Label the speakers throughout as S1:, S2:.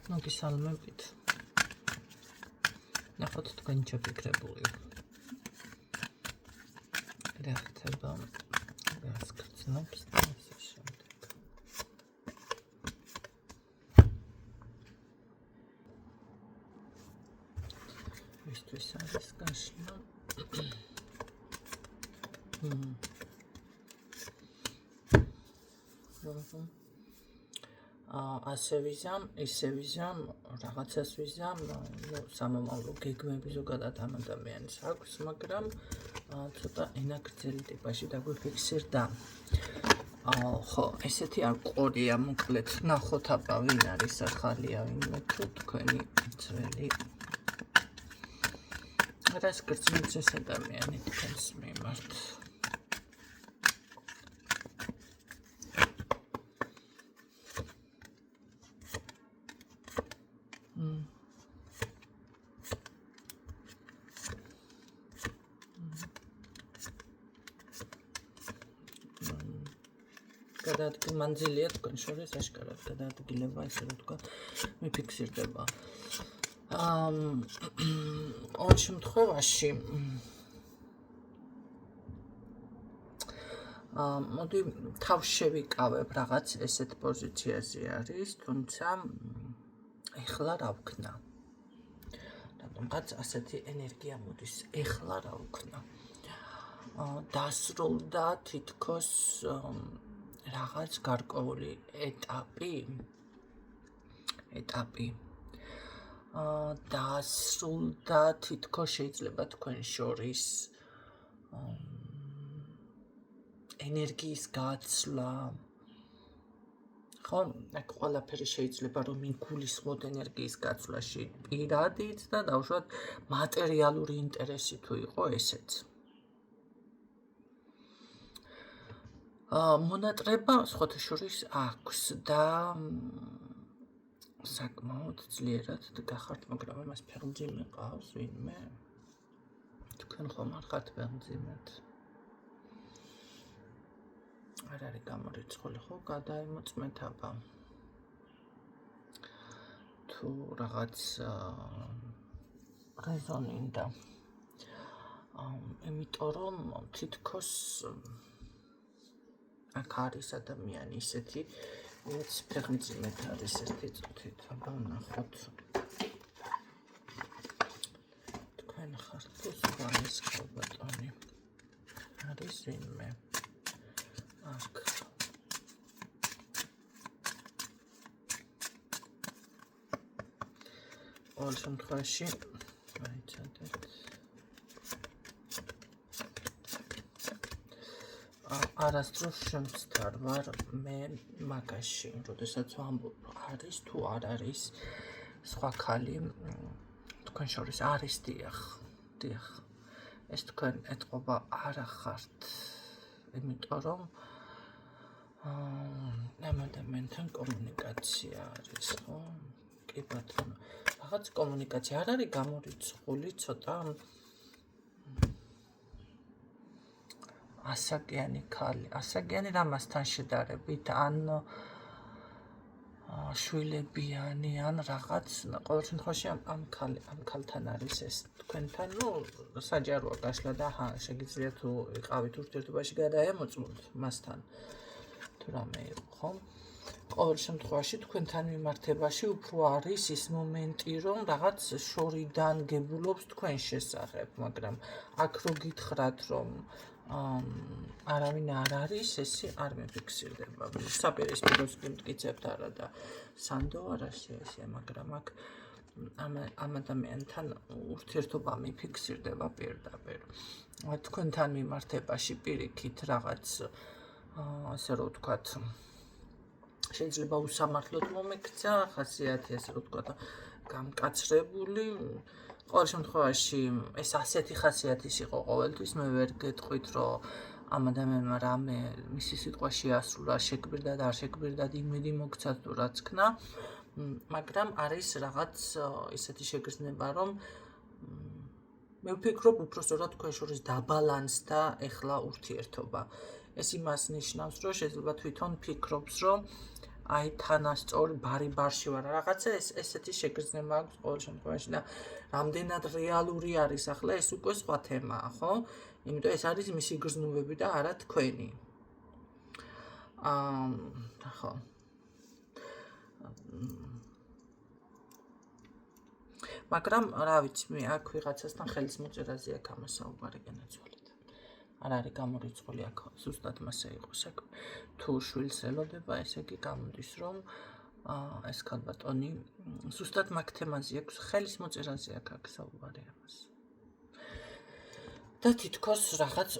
S1: მოგესალმებით. ნახოთ თქვენი ჩაფიქრებული. რა ხდება? რას გრძნობს და ასე შემდეგ. ვისთვის არის გაშლა? ასე ვიზამ, ისე ვიზამ, რაღაცას ვიზამ, სამომავლო გეგმები ზოგადად ამ ადამიანს აქვს, მაგრამ ცოტა ენაგრძელი ტიპაში დაგვიფიქსირდა. ხო, ესეთი არ ყოლია, მოკლედ, ნახოთ აბა ვინ არის ახალია, ვინმე თუ თქვენი ძველი. რას გრძნობს ეს ადამიანი თქვენს მიმართ? მანძილია თქვენ შორის აშკარად გადაადგილება, ესე რომ თქვა, მიფიქსირდება. ორ შემთხვევაში მოდი თავს შევიკავებ, რაღაც ესეთ პოზიციაზე არის, თუმცა ეხლა რა ვქნა? რატომღაც ასეთი ენერგია მოდის, ეხლა რა ვქნა? დასრულდა თითქოს რაღაც გარკვეული ეტაპი დასრულდა თითქოს შეიძლება თქვენ შორის ენერგიის გაცვლა. ხო, აქ ყველაფერი შეიძლება რომ მიგულისხმოთ ენერგიის გაცვლაში პირადით და დავუშვათ მატერიალური ინტერესი თუ იყო ესეც. მონატრება სხვათა შორის აქვს და საკმაოდ ძლიერად გახართ, მაგრამ ამას ფეხმძიმე ყავს ვინმე? თქვენ ხომ არ ხართ ფეხმძიმედ? არ არის გამორიცხული, ხო, გადაიმოწმეთ აბა. თუ რაღაც რეზონინდა. იმიტომ რომ თითქოს აქ არის ადამიანი ისეთი, ვინც ფეხმძიმედ არის ერთი წუთით, აბა ნახოთ. თქვენ ხართ თუ სხვა ის ხალბატონი. არის ვინმე. აქ. ყოველ შემთხვევაში, აიცადეთ. არასდროს შემცდარ ვარ მე მაგაში, როდესაც ვამბობ არის თუ არ არის სხვა ქალი თქვენ შორის არის დიახ. ეს თქვენ ეთყობა არ ახართ, იმიტომ რომ ამ ადამიანთან კომუნიკაცია არის, ხო? კი ბატონო, რაღაც კომუნიკაცია არ არის გამორიცხული, ცოტა ასაკიანი ქალი, ასაკიანი რამასთან შედარებით, ან შვილებიანი, ან რაღაც, ყოველ შემთხვევაში ამ ქალთან არის ეს თქვენთან, საჯაროა გაშლა და შეგიძლიათ თუ იყავით ურთიერთობაში გადაემოწმოთ მასთან, თუ რამე იყო, ხო? ყოველ შემთხვევაში თქვენთან მიმართებაში უფრო არის ის მომენტი, რომ რაღაც შორიდან გებულობს თქვენ შესახებ, მაგრამ აქ რო გითხრათ, რომ არავინ არ არის, ესე არ მეფიქსირდება. საპირისპიროს გიმტკიცებთ არა და სანდო არა შეესია, მაგრამ აქ ამ ადამიანთან ურთიერთობა მიფიქსირდება პირდაპირ. თქვენთან მიმართებაში პირიქით რაღაც ასე რომ ვთქვათ, შეიძლება უსამართლოდ მომექცა, ხასიათი ასე რომ ვთქვათ, გამკაცრებული. ყოველ შემთხვევაში ეს ასეთი ხასიათის იყო ყოველთვის, მე ვერ გეტყვით, რომ ამ ადამიანმა რამე მისი სიტყვა შეასრულა, შეგვირდა და არ შეგვირდა, იმედი მოგცათ თუ რაც ქნა, მაგრამ არის რაღაც ისეთი შეგრძნება, რომ მე ვფიქრობ უბრალოდ თქვენ შორის დაბალანსდა ეხლა ურთიერთობა. ეს იმას ნიშნავს, რომ შეიძლება თვითონ ფიქრობს, რომ აი თანასწორი ბარი-ბარში ვარ რაღაცა ესეთი შეგრძნება აქვს ყოველ შემთხვევაში და რამდენად რეალური არის ახლა ეს უკვე სხვა თემაა, ხო? იმიტომ ეს არის მისი გრძნობები და არა თქვენი. ხო. მაგრამ რა ვიცი, მე აქ ვიღაცასთან ხელის მოწერაზე აქ ამას საუბარი განაცვალეთ. არ არის გამორიცხული აქ ზუსტად მასე იყო საქმე. თუ შვილს ელოდება, ესე იგი გამოდის, რომ ეს ქალბატონი ზუსტად მაგ თემაზე აქვს ხელის მოწერაზე აქ საუბარი ამას. და თითქოს რაღაც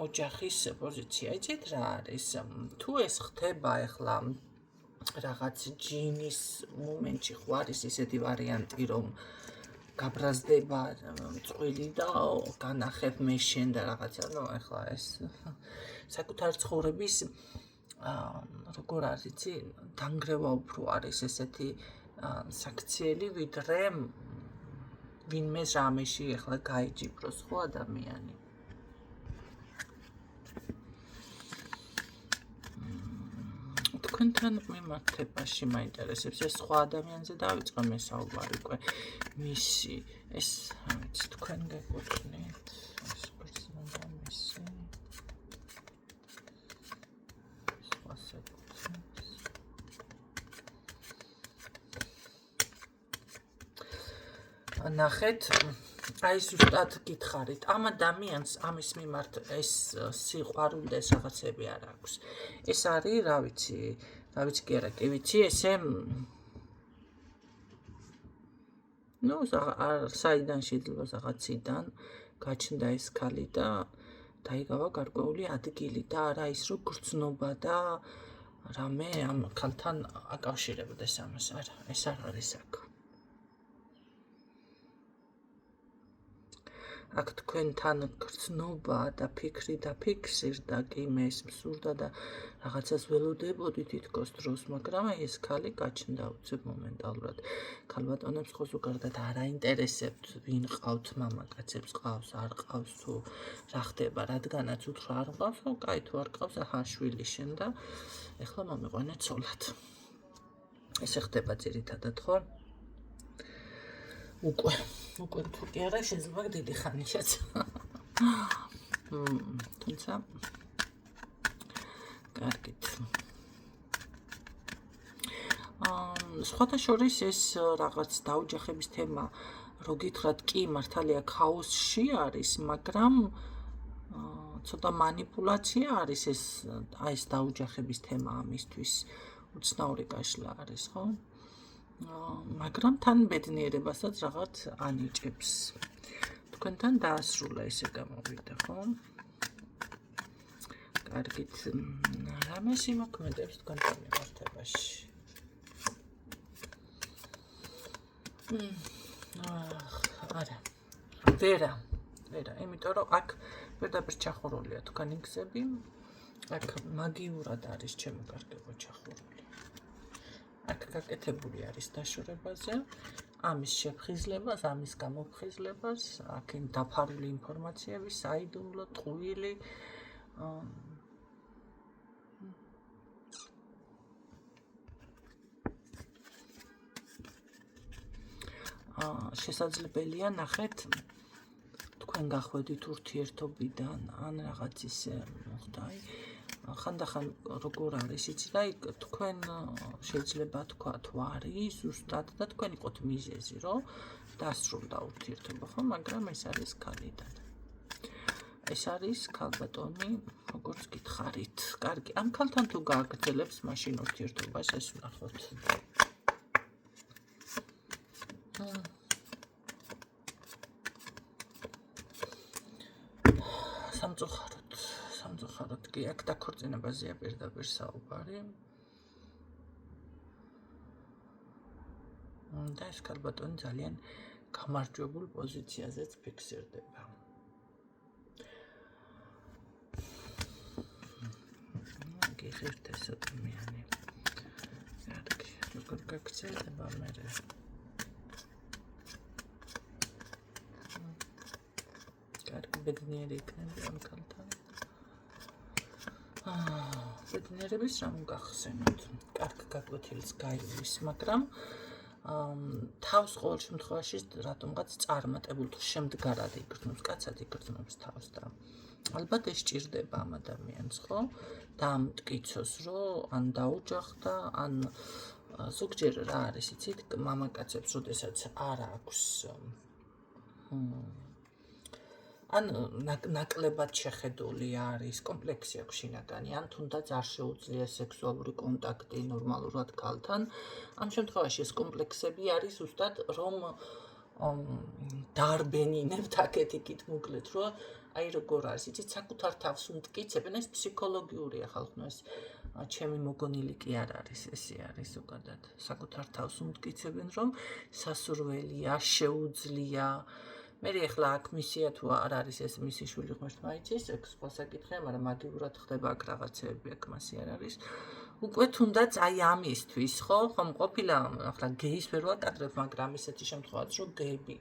S1: ოჯახის პოზიცია. იცით რა არის? თუ ეს ხდება ახლა რაღაც ჯინის მომენტში ხო არის ისეთი ვარიანტი, რომ გაბრაზდება წყვილი და განახებ მე შენ და რაღაცა, ნუ ახლა ეს საკუთარ ცხოვრების როგორ არის, იცი, დანგრევა უფრო არის ესეთი საქციელი, ვიდრე ვინმე ჟამეში ახლა გაიჯიბროს ხო ადამიანი. თქვენთან მიმართებაში მაინტერესებს ეს სხვა ადამიანზე დავიწყო მე საუბარი უკვე მისი ეს რა ვიცი თქვენ გეკუთვნით ეს პერსონა მისი სხვა საკუთრებს ნახეთ აი ზუსტად გითხარით ამ ადამიანს ამის მიმართ ეს სიყვარული და ეს რაღაცები არ აქვს ეს არის რა ვიცი კი არა კი ვიცი ესე ნუ საიდან შეიძლება რაღაციდან გაჩნდა ეს ქალი და დაიგავა გარკვეული ადგილი და არა ის რო გრძნობა და რამე ამ ქალთან აკავშირებდეს ამას არა ეს არ არის აქ აქ თქვენთან გრძნობა და ფიქრი და ფიქსირდა კი მე ეს მსურდა და რაღაცას ველოდებოდი თითქოს დროს მაგრამ ეს ქალი გაჩნდა უცებ მომენტალურად ქალბატონებს ხო ზოგადად არ აინტერესებთ ვინ ყავთ მამაკაცებს ყავს არ ყავს თუ რა ხდება რადგანაც უთხრა არ ყავს ხო კაი თუ არ ყავს აჰა შვილი შენ და ეხლა მომიყვანე ცოლად ესე ხდება ძირითადად ხო უკვე თუ კი არა შეიძლება დიდი ხანიაც თუმცა კარგით სხვათა შორის ეს რაღაც დაოჯახების თემა რო გითხრათ კი მართალია ქაოსში არის მაგრამ ცოტა манипуляция არის ეს აი ეს დაოჯახების თემა ამისთვის უცნაური კაშლა არის ხო მაგრამ თან ბედნიერებასაც რაღაც ანიჭებს. თქვენთან დაასრულა ესე გამოვიდა, ხო? კარგით, რამე სიმოქმედებს თქვენთან მიმართებაში. არა. ვერა, იმიტომ რომ აქ პირდაპირ ჩახურულია თქვენი გზები. აქ მაგიურად არის ჩემო კარგებო ჩახურული. აქ გაკეთებული არის დაშორებაზე, ამის შეფხიზლებას, ამის გამოფხიზლებას, აქ დაფარული ინფორმაციები, საიდუმლო, ტყუილი. შესაძლებელია ნახეთ თქვენ გახვედით ურთიერთობიდან ან რაღაც ისე მოხდა ხანდახან როგორ არის იცი და თქვენ შეიძლება თქვათ ვარი ზუსტად და თქვენ იყოთ მიზეზი რომ დასრულდა ურთიერთობა ხო მაგრამ ეს არის ქალიდან ეს არის ქალბატონი როგორც გითხარით კარგი ამ ქალთან თუ გააგრძელებს მაშინ ურთიერთობას ეს ვნახოთ სამწუხაროდ კი აქ დაქორწინებაზეა პირდაპირ საუბარი და ეს ქალბატონი ძალიან გამარჯვებულ პოზიციაზეც ფიქსირდება გიხერთ ეს ადამიანი კარგი როგორ გაქცევდება მერე კარგი ბედნიერი იქნება ამ ქალთან ბედნიერების რამ გახსენოთ. კარგ გაკვეთილს გაივლის, მაგრამ თავს ყოველ შემთხვევაში რატომღაც წარმატებულ თუ შემდგარად იგრძნობს, კაცად იგრძნობს თავს და ალბათ ეს ჭირდება ამ ადამიანს, ხო? და ამ მტკიცოს, რომ ან დაუჯახდა, ან ზოგჯერ რა არის, იცით, მამაკაცებს, როდესაც არ აქვს ან ნაკლებად შეხედული არის, კომპლექსი აქვს შინაგანი, ან თუნდაც არ შეუძლია სექსუალური კონტაქტი ნორმალურად ქალთან. ამ შემთხვევაში ეს კომპლექსები არის ზუსტად რომ დარბენინებთ აქეთ-იქით მოკლედ, რომ აი როგორ არის, იცით, საკუთარ თავს უმტკიცებენ, ეს ფსიქოლოგიურია ხალხო, ეს ჩემი მოგონილი კი არ არის, ესე არის ზოგადად. საკუთარ თავს უმტკიცებენ, რომ სასურველია, შეუძლია. მე ახლა აქ მისია თუ არ არის ეს მისი შვილი ღმერთმა იცის, ეს სხვა საკითხია, მაგრამ მაგივრად ხდება აქ რაღაცეები, აქ მასი არ არის. უკვე თუნდაც აი ამისთვის, ხო, ხომ ყოფილა ახლა გეის ვერ ვაკადრებ, მაგრამ ისეთი შემთხვევაც, რომ გეები,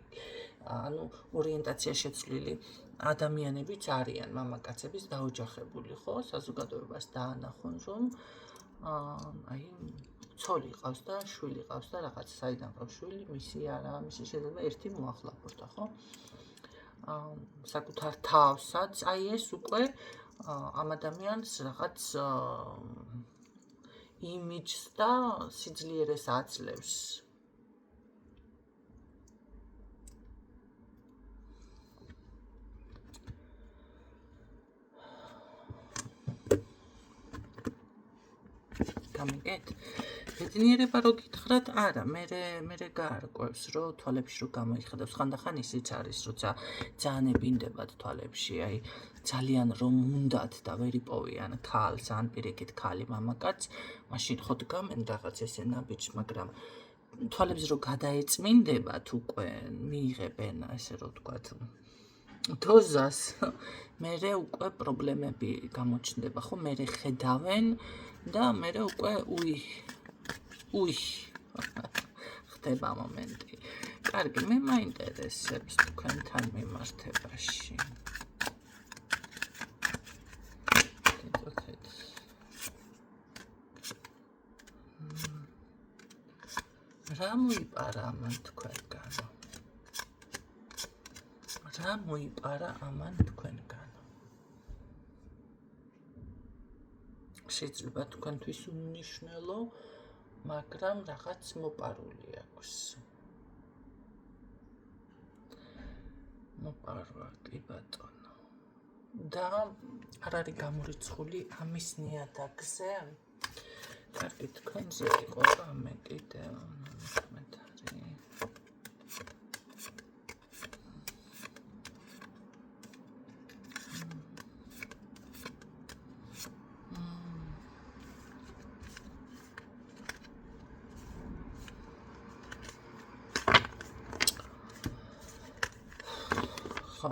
S1: ანუ ორიენტაცია შეცვლილი ადამიანებიც არიან მამაკაცების დაოჯახებული, ხო, საზოგადოებას დაანახონ, რომ აი ცოლი ყავს და შვილი ყავს და რაღაც საიდან ყავს შვილი, მისი არა, მისი შეიძლება ერთი მოახლაბოდა, ხო? საკუთარ თავსაც, აი ეს უკვე ამ ადამიანს რაღაც იმიჯს და სიძლიერეს აძლევს. გამიგეთ? ბედნიერება რო გითხრათ, არა, მე გაარკვევს, რომ თვალებში რო გამოიხედავს, ხანდახან ისიც არის, როცა ძალიან ეპინდებათ თვალებში, აი ძალიან რომ უნდათ და ვერ იპოვიან ქალს, ან პირიქით ქალი მამაკაც, მაშინ ხო დგამენ რაღაც ესე ნაბიჯს, მაგრამ თვალებს რო გადაეწმინდებათ უკვე, მიიღებენ, ესე რო ვთქვათ, დოზას, მერე უკვე პრობლემები გამოჩნდება, ხო, მერე ხედავენ და მერე უკვე ხდება მომენტი. კარგი, მე მაინტერესებს თქვენთან მიმართებაში. რა მოიპარა ამან თქვენგანო? რა მოიპარა ამან თქვენგანო? შეიძლება თქვენთვის უნიშნელო, მაგრამ რაღაც მოპარული აქვს. მოპარვა, კი ბატონო. და არ არის გამორიცხული ამის ნიადაგზე? კარგი, თქვენზე იყო რამე კიდევ კომენტარი. ხო.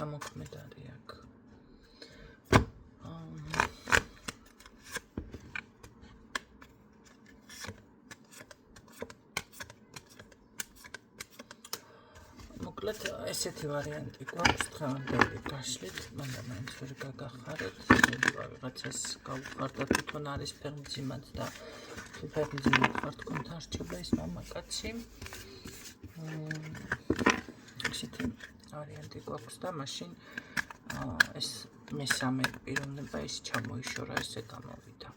S1: ამოქმედარი აქ. მოკლედ ესეთი ვარიანტი გვაქვს დღევანდელი გაშლით, მაგრამ მაინც ვერ გაგახარეთ, შეიძლება ვიღაცას გავუხარდათ თვითონ არის ფერმძიმად და თუ ფერმძიმად ხარ თქვენთან რჩება ეს მამაკაცი. ესეთი ვარიანტი გვაქვს და მაშინ ეს მესამე პიროვნება ის ჩამოიშორა, ესე გამოვიდა.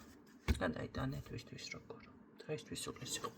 S1: გადაიტანეთ ვისთვის როგორ. დღეისთვის სულ ეს იყო.